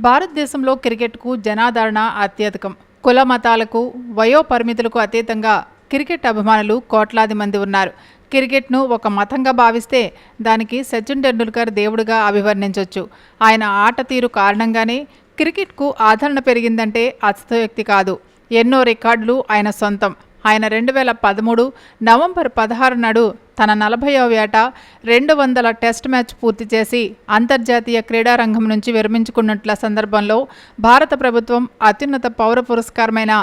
భారతదేశంలో క్రికెట్కు జనాదరణ అత్యధికం. కుల మతాలకు, వయో పరిమితులకు అతీతంగా క్రికెట్ అభిమానులు కోట్లాది మంది ఉన్నారు. క్రికెట్ను ఒక మతంగా భావిస్తే దానికి సచిన్ టెండూల్కర్ దేవుడిగా అభివర్ణించవచ్చు. ఆయన ఆట తీరు కారణంగానే క్రికెట్కు ఆదరణ పెరిగిందంటే అతిశయోక్తి కాదు. ఎన్నో రికార్డులు ఆయన సొంతం. ఆయన 2013 నవంబర్ 16 నాడు తన 40వ ఏట 200 టెస్ట్ మ్యాచ్ పూర్తి చేసి అంతర్జాతీయ క్రీడారంగం నుంచి విరమించుకున్నట్ల సందర్భంలో భారత ప్రభుత్వం అత్యున్నత పౌర పురస్కారమైన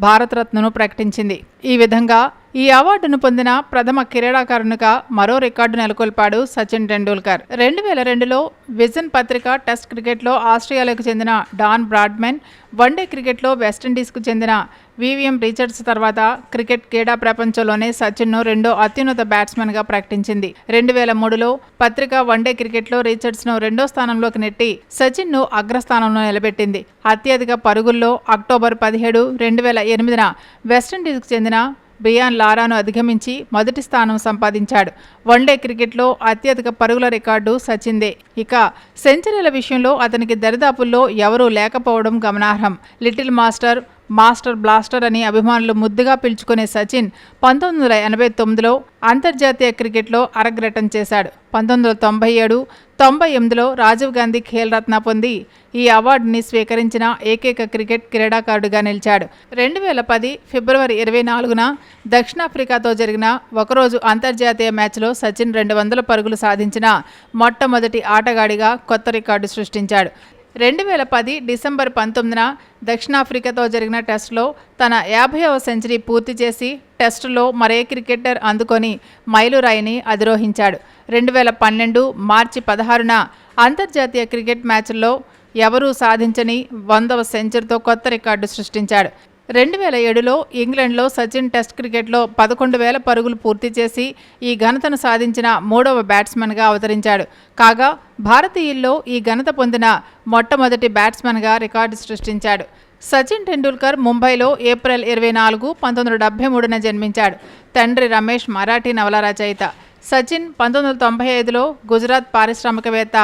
భారతరత్నను ప్రకటించింది. ఈ విధంగా ఈ అవార్డును పొందిన ప్రథమ క్రీడాకారునిగా మరో రికార్డు నెలకొల్పాడు సచిన్ టెండూల్కర్. 2002లో విజన్ పత్రిక టెస్ట్ క్రికెట్లో ఆస్ట్రేలియాకు చెందిన డాన్ బ్రాడ్మెన్, వన్డే క్రికెట్లో వెస్టిండీస్కు చెందిన వివిఎం రిచర్డ్స్ తర్వాత క్రికెట్ క్రీడా ప్రపంచంలోనే సచిన్ను రెండో అత్యున్నత బ్యాట్స్మెన్గా ప్రకటించింది. 2003లో పత్రిక వన్డే క్రికెట్లో రిచర్డ్స్ను రెండో స్థానంలోకి నెట్టి సచిన్ను అగ్రస్థానంలో నిలబెట్టింది. అత్యధిక పరుగుల్లో అక్టోబర్ 17, 2008న వెస్టిండీస్కు చెందిన బ్రియాన్ లారాను అధిగమించి మొదటి స్థానం సంపాదించాడు. వన్డే క్రికెట్లో అత్యధిక పరుగుల రికార్డు సచిన్దే. ఇక సెంచరీల విషయంలో అతనికి దరిదాపుల్లో ఎవరూ లేకపోవడం గమనార్హం. లిటిల్ మాస్టర్, మాస్టర్ బ్లాస్టర్ అని అభిమానులు ముద్దుగా పిలుచుకునే సచిన్ 1989లో అంతర్జాతీయ క్రికెట్లో అరగ్రటం చేశాడు. 1997, 98లో రాజీవ్ గాంధీ ఖేల్ రత్న పొంది ఈ అవార్డుని స్వీకరించిన ఏకైక క్రికెట్ క్రీడాకారుడిగా నిలిచాడు. 2010 ఫిబ్రవరి 24న దక్షిణాఫ్రికాతో జరిగిన ఒకరోజు అంతర్జాతీయ మ్యాచ్లో సచిన్ 200 పరుగులు సాధించిన మొట్టమొదటి ఆటగాడిగా కొత్త రికార్డు సృష్టించాడు. 2010 డిసెంబర్ 19న దక్షిణాఫ్రికాతో జరిగిన టెస్టులో తన 50వ సెంచరీ పూర్తి చేసి టెస్టులో మరే క్రికెటర్ అందుకొని మైలురాయిని అధిరోహించాడు. 2012 మార్చి 16న అంతర్జాతీయ క్రికెట్ మ్యాచ్ల్లో ఎవరూ సాధించని 100వ సెంచరీతో కొత్త రికార్డు సృష్టించాడు. 2007లో ఇంగ్లాండ్లో సచిన్ టెస్ట్ క్రికెట్లో 11,000 పరుగులు పూర్తి చేసి ఈ ఘనతను సాధించిన మూడవ బ్యాట్స్మెన్గా అవతరించాడు. కాగా భారతీయుల్లో ఈ ఘనత పొందిన మొట్టమొదటి బ్యాట్స్మెన్గా రికార్డు సృష్టించాడు. సచిన్ టెండూల్కర్ ముంబైలో ఏప్రిల్ 24, 1973న జన్మించాడు. తండ్రి రమేష్ మరాఠీ నవల రచయిత. సచిన్ 1995లో గుజరాత్ పారిశ్రామికవేత్త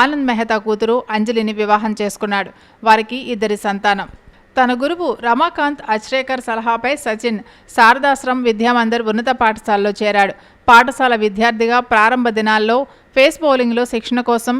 ఆనంద్ మెహతా కూతురు అంజలిని వివాహం చేసుకున్నాడు. వారికి 2 సంతానం. తన గురువు రమాకాంత్ అచ్రేకర్ సలహాపై సచిన్ శారదాశ్రమ్ విద్యామందిర్ ఉన్నత పాఠశాలలో చేరాడు. పాఠశాల విద్యార్థిగా ప్రారంభ దినాల్లో ఫేస్ బౌలింగ్లో శిక్షణ కోసం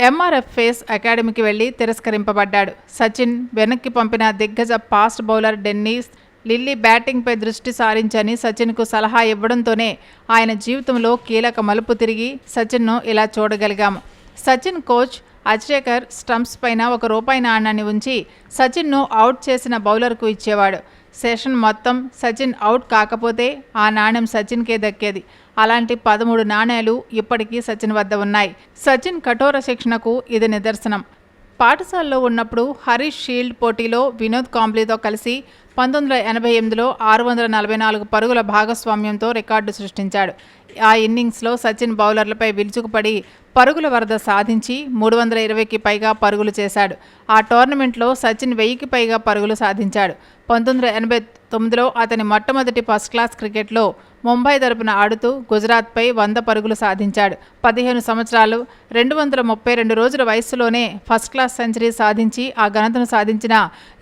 ఎంఆర్ఎఫ్ ఫేస్ అకాడమీకి వెళ్లి తిరస్కరింపబడ్డాడు. సచిన్ వెనక్కి పంపిన దిగ్గజ ఫాస్ట్ బౌలర్ డెన్నిస్ లిల్లీ బ్యాటింగ్పై దృష్టి సారించని సచిన్కు సలహా ఇవ్వడంతోనే ఆయన జీవితంలో కీలక మలుపు తిరిగి సచిన్ను ఇలా చూడగలిగాము. సచిన్ కోచ్ అచ్రేకర్ స్టంప్స్ పైన ₹1 నాణ్యాన్ని ఉంచి సచిన్ను అవుట్ చేసిన బౌలర్కు ఇచ్చేవాడు. సెషన్ మొత్తం సచిన్ అవుట్ కాకపోతే ఆ నాణ్యం సచిన్కే దక్కేది. అలాంటి 13 నాణేలు ఇప్పటికీ సచిన్ వద్ద ఉన్నాయి. సచిన్ కఠోర శిక్షణకు ఇది నిదర్శనం. పాఠశాలలో ఉన్నప్పుడు హరీష్ షీల్డ్ పోటీలో వినోద్ కాంబ్లీతో కలిసి 1988లో 644 పరుగుల భాగస్వామ్యంతో రికార్డు సృష్టించాడు. ఆ ఇన్నింగ్స్లో సచిన్ బౌలర్లపై విరుచుకుపడి పరుగుల వరద సాధించి 320కి పైగా పరుగులు చేశాడు. ఆ టోర్నమెంట్లో సచిన్ 1000కి పైగా పరుగులు సాధించాడు. 1989లో అతని మొట్టమొదటి ఫస్ట్ క్లాస్ క్రికెట్లో ముంబై తరపున ఆడుతూ గుజరాత్పై 100 పరుగులు సాధించాడు. 15 సంవత్సరాలు 232 రోజుల వయస్సులోనే ఫస్ట్ క్లాస్ సెంచరీ సాధించి ఆ ఘనతను సాధించిన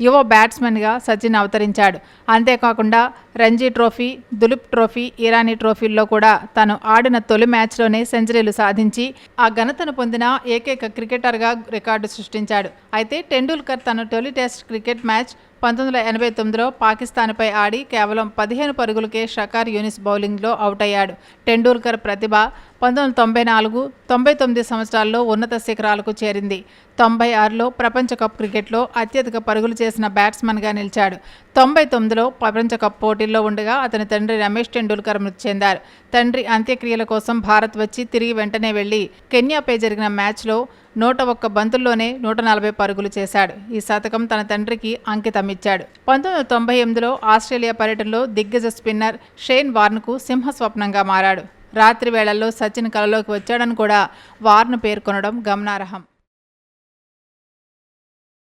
యువ బ్యాట్స్మెన్గా సచిన్ అవతరించాడు. అంతేకాకుండా రంజీ ట్రోఫీ, దులీప్ ట్రోఫీ, ఇరానీ ట్రోఫీల్లో కూడా తను ఆడిన తొలి మ్యాచ్లోనే సెంచరీలు సాధించి ఆ ఘనతను పొందిన ఏకైక క్రికెటర్గా రికార్డు సృష్టించాడు. అయితే టెండూల్కర్ తన తొలి టెస్ట్ క్రికెట్ మ్యాచ్ 1989లో పాకిస్తాన్పై ఆడి కేవలం 15 పరుగులకే షకార్ యూనిస్ బౌలింగ్లో అవుట్ అయ్యాడు. టెండూల్కర్ ప్రతిభ 1994, 99 సంవత్సరాల్లో ఉన్నత శిఖరాలకు చేరింది. 96లో ప్రపంచ కప్ క్రికెట్లో అత్యధిక పరుగులు చేసిన బ్యాట్స్మెన్గా నిలిచాడు. 99లో ప్రపంచ కప్ పోటీల్లో ఉండగా అతని తండ్రి రమేష్ టెండూల్కర్ మృతి చెందారు. తండ్రి అంత్యక్రియల కోసం భారత్ వచ్చి తిరిగి వెంటనే వెళ్లి కెన్యాపై జరిగిన మ్యాచ్లో 101 బంతుల్లోనే 140 పరుగులు చేశాడు. ఈ శతకం తన తండ్రికి అంకితమిచ్చాడు. 1998లో ఆస్ట్రేలియా పర్యటనలో దిగ్గజ స్పిన్నర్ షేన్ వార్న్కు సింహస్వప్నంగా మారాడు. రాత్రి వేళల్లో సచిన్ కలలోకి వచ్చాడని కూడా వార్న్ పేర్కొనడం గమనార్హం.